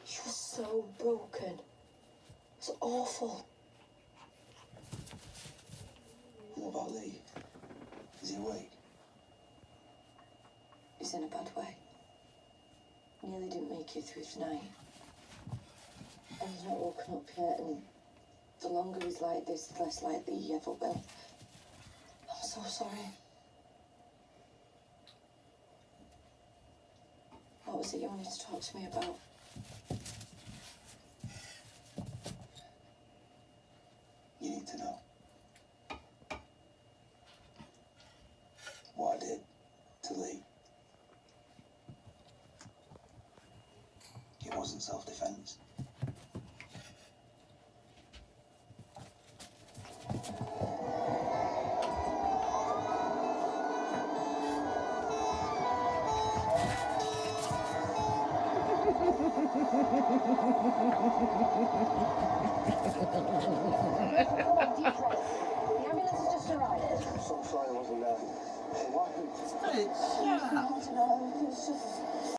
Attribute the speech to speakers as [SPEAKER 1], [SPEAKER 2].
[SPEAKER 1] She was so broken. It was awful.
[SPEAKER 2] What about Lee? Is he awake?
[SPEAKER 1] He's in a bad way. Nearly didn't make it through the night. And he's not woken up yet, and the longer he's like this, the less likely he ever will. I'm so sorry. What was it you wanted to talk to me about?
[SPEAKER 2] You need to know. What I did to Lee. It wasn't self-defense.
[SPEAKER 1] The ambulance has just arrived.
[SPEAKER 2] So sorry I wasn't there. What happened?
[SPEAKER 3] Shut up.
[SPEAKER 1] I don't know. It was just...